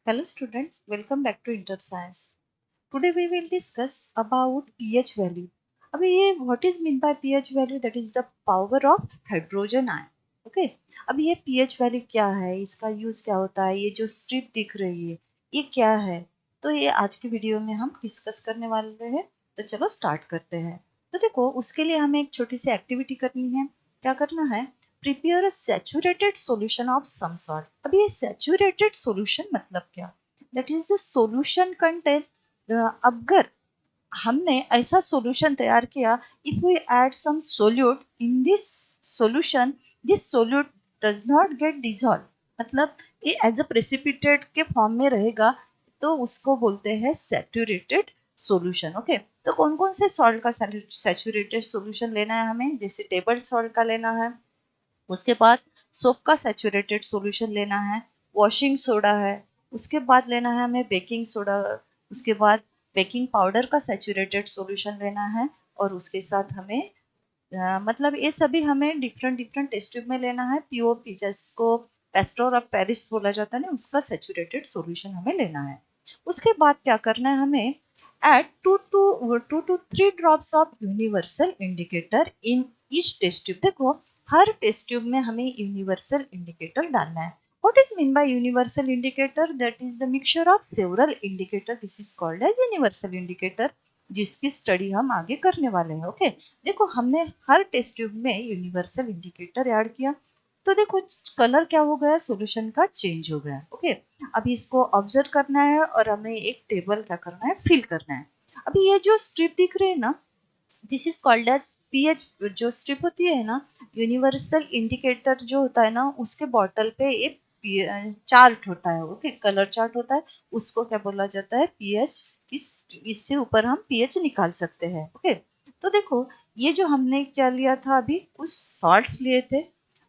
Hello students, welcome back to Inter Science. Today we will discuss about pH value. अभी ये what is meant by pH value? That is the power of hydrogen ion. Okay. अभी ये pH value क्या है, इसका use क्या होता है, ये जो स्ट्रिप दिख रही है ये क्या है, तो ये आज की वीडियो में हम डिस्कस करने वाले हैं। तो चलो स्टार्ट करते हैं। तो देखो उसके लिए हमें एक छोटी सी एक्टिविटी करनी है। क्या करना है? Prepare a saturated solution of some salt. अभी ये सैचुरेटेड सॉल्यूशन मतलब क्या? That is the solution contain, अगर हमने ऐसा सॉल्यूशन तैयार किया, if we add some solute in this solution, this solute does not get dissolve, मतलब ये एज अ प्रेसिपिटेट के फॉर्म में रहेगा, तो उसको बोलते हैं सैचुरेटेड सॉल्यूशन। ओके, तो कौन कौन से सॉल्ट का सैचुरेटेड सॉल्यूशन लेना है हमें? जैसे टेबल सॉल्ट का लेना है, उसके बाद सोप का सैचुरेटेड सॉल्यूशन लेना है, वॉशिंग सोडा है, उसके बाद लेना है हमें बेकिंग सोडा, उसके बाद बेकिंग पाउडर का सैचुरेटेड सॉल्यूशन लेना है, और उसके साथ हमें मतलब ये सभी हमें डिफरेंट डिफरेंट टेस्ट ट्यूब में लेना है। पीओपी जिसको पेस्टोर ऑफ पेरिस बोला जाता है ना, उसका सैचुरेटेड सॉल्यूशन हमें लेना है। उसके बाद क्या करना है हमें? Add 2 to 3 drops of universal indicator in each test tube. देखो हर टेस्ट ट्यूब में हमें यूनिवर्सल इंडिकेटर डालना है। What is mean by universal indicator? That is the mixture of several indicator. This is called as universal indicator, जिसकी study हम आगे करने वाले हैं। ओके, देखो हमने हर टेस्ट ट्यूब में यूनिवर्सल इंडिकेटर ऐड किया, तो देखो कलर क्या हो गया, सॉल्यूशन का चेंज हो गया। ओके, अभी इसको ऑब्जर्व करना है और हमें एक टेबल क्या करना है, फिल करना है। अभी ये जो स्ट्रिप दिख रही है ना, this is called as pH. जो स्ट्रिप होती है ना, यूनिवर्सल इंडिकेटर जो होता है ना, उसके बॉटल पे एक चार्ट होता है। ओके, कलर चार्ट होता है, उसको क्या बोला जाता है, पीएच। इससे ऊपर हम पीएच निकाल सकते हैं। ओके, तो देखो ये जो हमने क्या लिया था, अभी कुछ सॉल्ट्स लिए थे,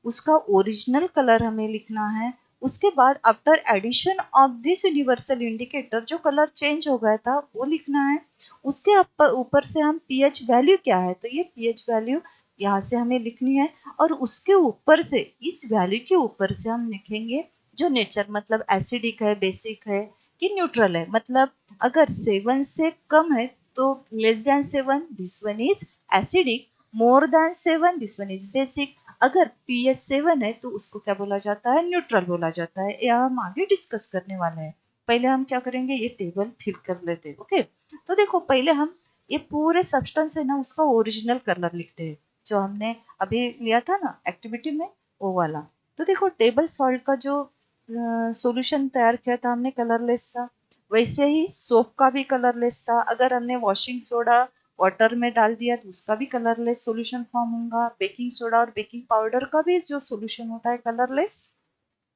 उसका ओरिजिनल कलर हमें लिखना है। उसके बाद after addition of this universal indicator जो कलर चेंज हो गया था वो लिखना है। उसके ऊपर से हम पीएच वैल्यू क्या है, तो ये पीएच वैल्यू यहाँ से हमें लिखनी है। और उसके ऊपर से, इस वैल्यू के ऊपर से हम लिखेंगे जो नेचर, मतलब एसिडिक है, बेसिक है कि न्यूट्रल है। मतलब अगर 7 से कम है तो less than 7, this one is acidic. More than 7, this one is basic. अगर पीएच 7 है तो उसको क्या बोला जाता है, न्यूट्रल बोला जाता है। यह हम आगे डिस्कस करने वाले हैं। पहले हम क्या करेंगे, ये टेबल फिल कर लेते हैं। ओके, तो देखो पहले हम ये पूरे सब्सटेंस है ना, उसका ओरिजिनल कलर लिखते हैं, जो हमने अभी लिया था ना एक्टिविटी में, वो वाला। तो देखो टेबल सॉल्ट का जो सॉल्यूशन तैयार किया था हमने, कलरलेस था। वैसे ही सोप का भी कलरलेस था। अगर हमने वॉशिंग सोडा वाटर में डाल दिया तो उसका भी कलरलेस सॉल्यूशन फॉर्म होगा। बेकिंग सोडा और बेकिंग पाउडर का भी जो सॉल्यूशन होता है कलरलेस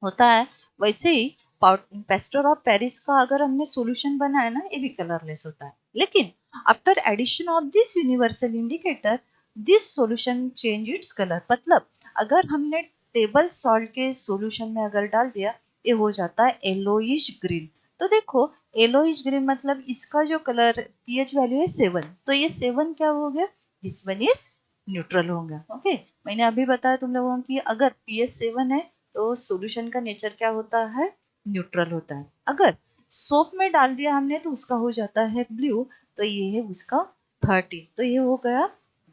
होता है। वैसे ही पेस्टर ऑफ पेरिस का अगर हमने सॉल्यूशन बनाया ना, ये भी कलरलेस होता है। लेकिन after addition of this universal indicator, this solution change its colour. मतलब अगर हमने टेबल सॉल्ट के सॉल्यूशन में अगर डाल दिया, ये हो जाता है येलोइश ग्रीन। तो देखो येलोइश ग्रीन मतलब इसका जो कलर पीएच वैल्यू है 7, तो ये 7 क्या हो गया, दिस वन इज न्यूट्रल हो गया। ओके, मैंने अभी बताया तुम लोगों की, अगर पीएच 7 है तो सॉल्यूशन का नेचर क्या होता है, न्यूट्रल होता है। अगर सोप में डाल दिया हमने तो उसका हो जाता है ब्लू, तो ये है उसका 30, तो ये हो गया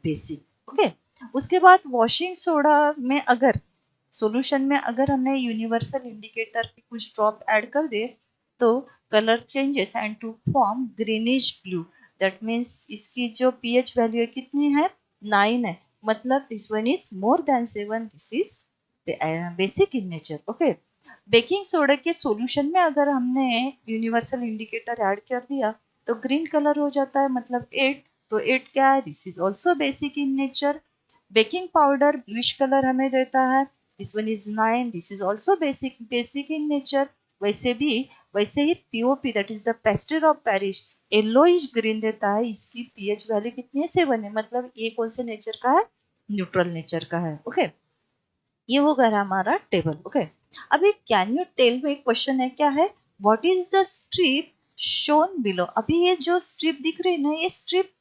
बेसिक। ओके, उसके बाद वॉशिंग सोडा में अगर सॉल्यूशन में अगर हमने यूनिवर्सल इंडिकेटर के कुछ ड्रॉप ऐड कर दे, तो colour changes and to form greenish blue. That means इसकी जो पीएच वैल्यू है कितनी है, 9 है। मतलब this one is more than 7, this is basic in nature. Okay, baking soda के सॉल्यूशन में अगर हमने यूनिवर्सल इंडिकेटर ऐड कर दिया तो ग्रीन कलर हो जाता है, मतलब 8। तो 8 क्या है, this is also basic in nature. Baking powder bluish colour हमें देता है, this one is 9, this is also basic in nature. वैसे भी वैसे ही POP that is the plaster of Paris yellowish green देता है, इसकी पीएच वैल्यू कितनी है, 7 है। मतलब ये कौन से नेचर का है, न्यूट्रल नेचर का है। ओके, ये हो गया हमारा टेबल। ओके, अभी can you tell me, question है क्या है, what is the strip shown below. अभी ये जो स्ट्रिप दिख रही है ना, ये स्ट्रिप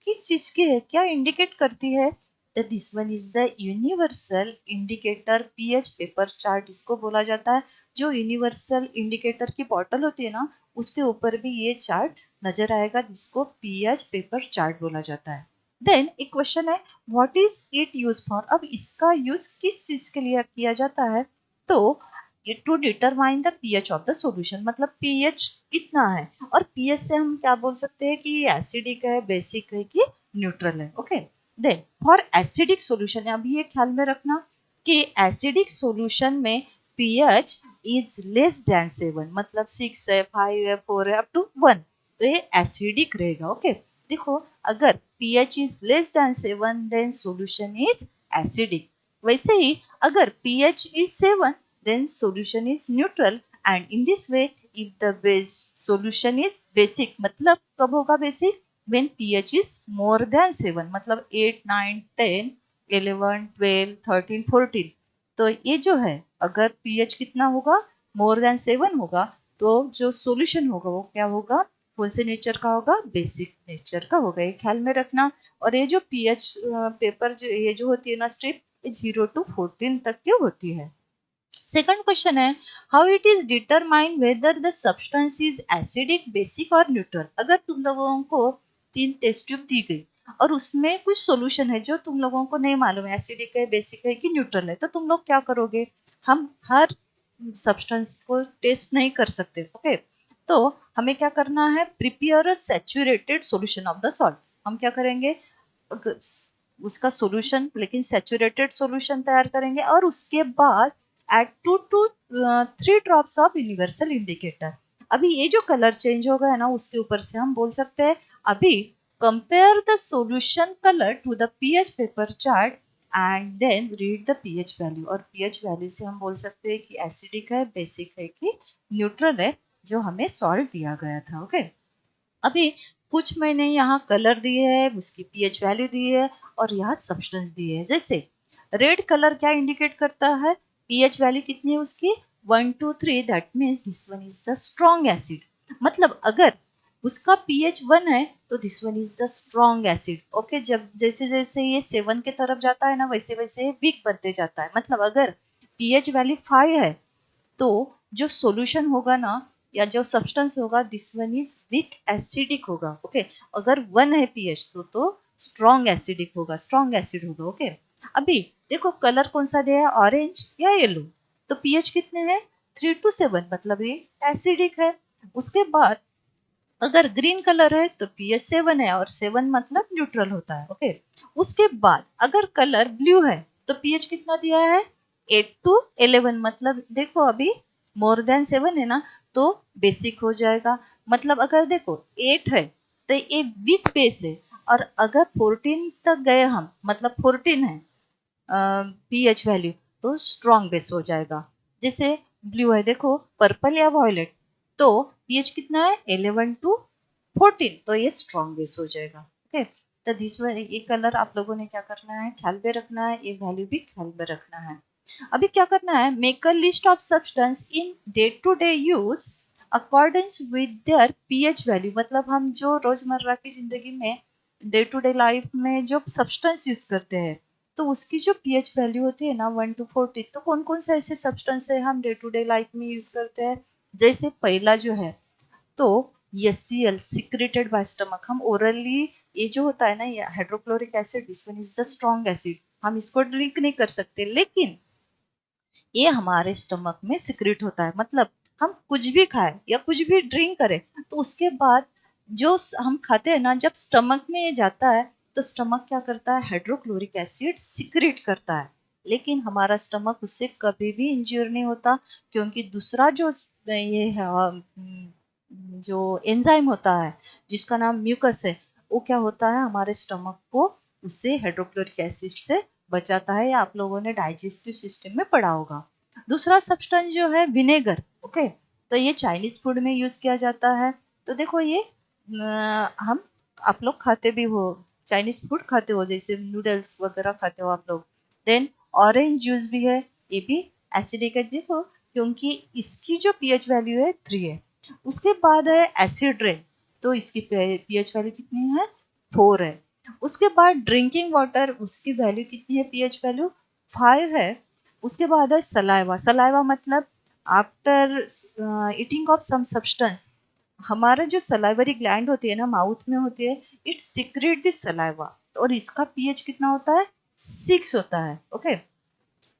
किस चीज की है, क्या इंडिकेट करती है, this one is the universal indicator pH paper chart, इसको बोला जाता है। जो यूनिवर्सल इंडिकेटर की बॉटल होती है ना, उसके ऊपर भी ये चार्ट नजर आएगा, जिसको पीएच पेपर चार्ट बोला जाता है। देन एक क्वेश्चन है, what is it use for? अब इसका यूज किस चीज के लिए किया जाता है? तो to determine the pH of the solution, मतलब पीएच कितना है। और पीएच से हम क्या बोल सकते हैं कि एसिडिक है, बेसिक है कि न्यूट्रल है। Okay, then for acidic solution, अभी ये ख्याल में रखना कि एसिडिक सॉल्यूशन में पीएच इज लेस देन 7, मतलब 6 है, 5 है, 4 है, अप टू 1, तो ये एसिडिक रहेगा। ओके, देखो अगर pH is less than 7 then solution is acidic। वैसे ही अगर pH is 7 then solution is neutral, and in this way if the base solution is basic, मतलब कब होगा basic? when pH is more than 7, मतलब 8, 9, 10, 11, 12, 13, 14। तो ये जो है, अगर pH कितना होगा, more than 7 होगा, तो जो solution होगा वो क्या होगा, कौन से नेचर का होगा, बेसिक नेचर का होगा, ये ख्याल में रखना। और ये जो पीएच पेपर जो ये जो होती है ना स्ट्रिप, ये 0 to 14 तक की होती है। सेकंड क्वेश्चन है, how it is determine whether the substance is acidic, basic और न्यूट्रल। अगर तुम लोगों को 3 टेस्ट ट्यूब दी गई और उसमें कुछ सॉल्यूशन है जो तुम लोगों को नहीं मालूम है एसिडिक है, बेसिक है कि न्यूट्रल है, तो तुम लोग क्या करोगे? हम हर सब्सटेंस को टेस्ट नहीं कर सकते। ओके, तो हमें क्या करना है, prepare a saturated solution of the salt. हम क्या करेंगे, उसका सॉल्यूशन, लेकिन सैचुरेटेड सॉल्यूशन तैयार करेंगे, और उसके बाद add 2 to 3 drops of universal indicator. अभी ये जो कलर चेंज होगा है ना, उसके ऊपर से हम बोल सकते हैं, अभी compare the solution colour to the pH paper chart and then read the pH value. और पीएच वैल्यू से हम बोल सकते हैं कि एसिडिक है, बेसिक है कि न्यूट्रल है, जो हमें सॉल्ट दिया गया था। ओके, अभी कुछ मैंने यहाँ कलर दिए है, उसकी पीएच वैल्यू दी है, और यहाँ सब्सटेंस दी है। जैसे रेड कलर क्या इंडिकेट करता है, पीएच वैल्यू कितनी है उसकी, 1 to 3, that means this one is the strong acid. मतलब अगर उसका पीएच 1 है तो this one is the strong acid. Okay, जब जैसे जैसे ये 7 के तरफ जाता है ना, वैसे वैसे वीक बनते जाता है। मतलब अगर पीएच वैल्यू 5 है तो जो सॉल्यूशन होगा ना, या जो सब्सटेंस होगा, this one is weak acidic होगा। ओके, अगर 1 है पीएच तो स्ट्रॉन्ग एसिडिक होगा, स्ट्रॉन्ग एसिड होगा। ओके, अभी देखो कलर कौन सा दिया है, ऑरेंज या येलो, तो पीएच कितने हैं, 3 to 7, मतलब ये एसिडिक है। उसके बाद अगर ग्रीन कलर है तो पीएच 7 है, और 7 मतलब न्यूट्रल होता है। ओके, उसके बाद अगर कलर ब्लू है तो पीएच कितना दिया है, 8 to 11, मतलब देखो अभी मोर देन 7 है ना, तो बेसिक हो जाएगा। मतलब अगर देखो 8 है तो ये वीक बेस है, और अगर 14 तक गए हम, मतलब 14 है पीएच वैल्यू, तो स्ट्रॉन्ग बेस हो जाएगा। जैसे ब्लू है, देखो पर्पल या वॉयलेट, तो पीएच कितना है, 11 to 14, तो ये स्ट्रॉन्ग बेस हो जाएगा। ओके, तो दिस ये कलर आप लोगों ने क्या करना है, ख्याल में रखना है, ये वैल्यू भी ख्याल में रखना है। अभी क्या करना है, make a list of substance in day to day use according with their pH value. मतलब हम जो रोजमर्रा की जिंदगी में, डे टू डे लाइफ में जो सब्सटेंस यूज करते हैं, तो उसकी जो पीएच वैल्यू होती है ना 1 to 14, तो कौन कौन से ऐसे सब्सटेंस है हम डे टू डे लाइफ में यूज करते हैं। जैसे पहला जो है, तो HCl सिक्रेटेड बाय स्टमक, हम ओरली, ये जो होता है ना, ये hydrochloric acid, this one is the strong acid, हम इसको ड्रिंक नहीं कर सकते, लेकिन ये हमारे स्टमक में सिक्रेट होता है। मतलब हम कुछ भी खाए या कुछ भी ड्रिंक करें, तो उसके बाद जो हम खाते हैं ना, जब स्टमक में ये जाता है, तो स्टमक क्या करता है, हाइड्रोक्लोरिक एसिड सिक्रेट करता है। लेकिन हमारा स्टमक उससे कभी भी इंज्योर नहीं होता, क्योंकि दूसरा जो ये है जो एंजाइम होता है, जिसका नाम म्यूकस है, वो क्या होता है, हमारे स्टमक को उससे हाइड्रोक्लोरिक एसिड से बचाता है। या आप लोगों ने डाइजेस्टिव सिस्टम में पढ़ा होगा। दूसरा सब्सटेंस जो है विनेगर। ओके, तो ये चाइनीज फूड में यूज किया जाता है। तो देखो ये हम, आप लोग खाते भी हो, चाइनीज फूड खाते हो, जैसे नूडल्स वगैरह खाते हो आप लोग। देन ऑरेंज जूस भी है, ये भी एसिडिक है, देखो क्योंकि इसकी जो पीएच वैल्यू है 3 है। उसके बाद है एसिड रेन, तो इसकी पीएच वैल्यू कितनी है, 4 है। उसके बाद ड्रिंकिंग वाटर, उसकी वैल्यू कितनी है, पीएच वैल्यू 5 है। उसके बाद है सलाइवा, सलाइवा मतलब after eating of some substance, हमारा जो सलाइवरी ग्लैंड होती है ना, माउथ में होती है, इट सीक्रेट दिस सलाइवा, और इसका पीएच कितना होता है, 6 होता है। ओके,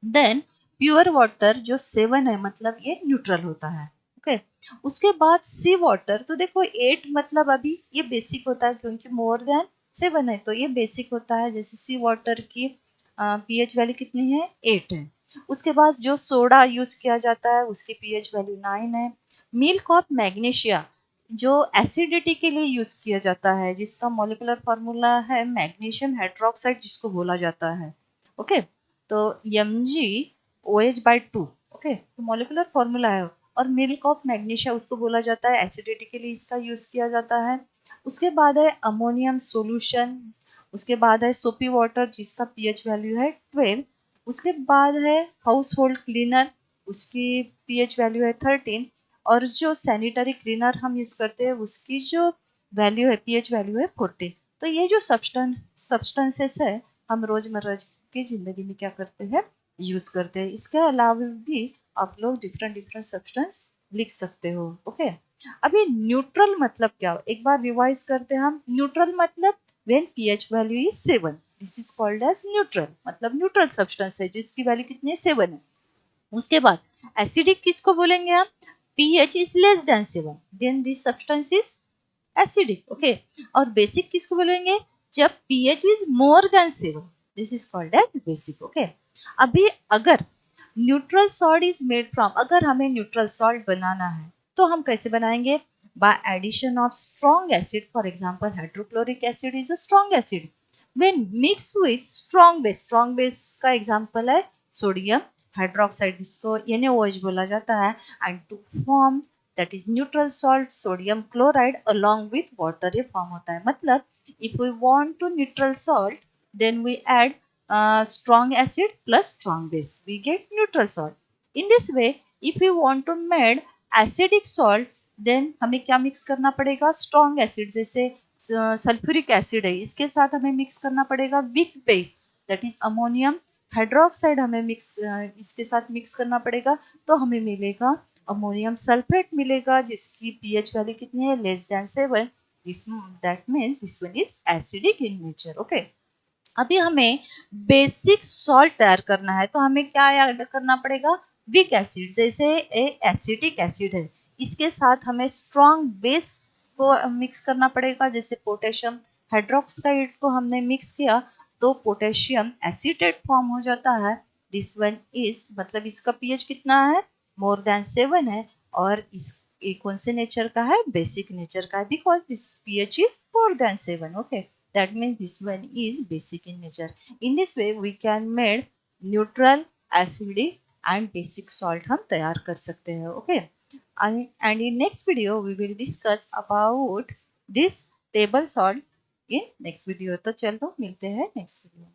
देन प्योर वाटर जो 7 है, मतलब ये न्यूट्रल होता है। ओके, उसके बाद सी वाटर, तो देखो 8 मतलब अभी ये बेसिक होता है, क्योंकि मोर देन 7 है तो ये बेसिक होता है। जैसे सी वाटर की पीएच वैल्यू कितनी है, 8 है। उसके बाद जो सोडा यूज किया जाता है उसकी पीएच वैल्यू 9 है। मिल्क ऑफ मैग्नीशिया जो एसिडिटी के लिए यूज किया जाता है, जिसका मॉलिक्यूलर फॉर्मूला है मैग्नीशियम हाइड्रोक्साइड, जिसको बोला जाता है। ओके, तो Mg OH/2। ओके, तो मॉलिक्यूलर फॉर्मूला है। और मिल्क ऑफ मैग्नीशिया उसको बोला जाता है, एसिडिटी के लिए इसका यूज किया जाता है। उसके बाद है अमोनियम सॉल्यूशन। उसके बाद है सोपी वाटर, जिसका पीएच वैल्यू है 12। उसके बाद है हाउस होल्ड क्लीनर, उसकी पीएच वैल्यू है 13। और जो सैनिटरी क्लीनर हम यूज करते हैं उसकी जो वैल्यू है, पीएच वैल्यू है 14। तो ये जो सब्सटेंसेस है, हम रोजमर्रा की जिंदगी में क्या करते हैं, यूज करते हैं। इसके अलावा भी आप लोग डिफरेंट डिफरेंट सब्सटेंस लिख सकते हो। ओके, अभी न्यूट्रल मतलब क्या, एक बार रिवाइज करते हैं हम। न्यूट्रल मतलब when pH value is 7, this is called as neutral, मतलब न्यूट्रल सब्सटेंस है जिसकी वैल्यू कितनी है, 7 है। उसके बाद एसिडिक किसको बोलेंगे हम, pH is less than 7, then this substance is acidic. Okay, और बेसिक किसको बोलेंगे, जब pH is more than 7, this is called as basic. Okay, अभी अगर neutral salt is made from, अगर हमें न्यूट्रल सॉल्ट बनाना है तो हम कैसे बनाएंगे, by addition of strong acid. For example hydrochloric acid is a strong acid when mix with strong base. Strong base का एग्जांपल है सोडियम हाइड्रोक्साइड, जिसको NaOH बोला जाता है। And to form that is neutral salt, sodium chloride along with water, ये form होता है। मतलब if we want to neutral salt, then we add strong acid plus strong base, we get neutral salt. In this way, if we want to make acidic salt, then हमें क्या mix करना पड़ेगा, strong acid, जैसे sulphuric acid है, इसके साथ हमें mix करना पड़ेगा weak base, that is ammonium hydroxide, हमें मिक्स इसके साथ मिक्स करना पड़ेगा, तो हमें मिलेगा अमोनियम सल्फेट मिलेगा, जिसकी पीएच वैल्यू कितनी है, less than 7। This that means this one is acidic in nature. Okay, अभी हमें बेसिक सॉल्ट तैयार करना है, तो हमें क्या ऐड करना पड़ेगा, वीक एसिड, जैसे एसिटिक एसिड है, इसके साथ हमें स्ट्रॉन्ग बेस को मिक्स करना पड़ेगा। जैसे पोटेशियम हाइड्रोक्साइड को हमने मिक्स किया तो पोटेशियम एसीटेट फॉर्म हो जाता है। दिस वन इज, मतलब इसका पीएच कितना है, मोर देन 7 है। और इस ये कौन से नेचर का है, बेसिक नेचर का है, because this pH is more than 7। Okay, that means this one is basic in nature. In this way we can make neutral, acidic and basic salt हम तैयार कर सकते हैं। Okay, and in next video we will discuss about this table salt in next video। तो चलो मिलते हैं next video।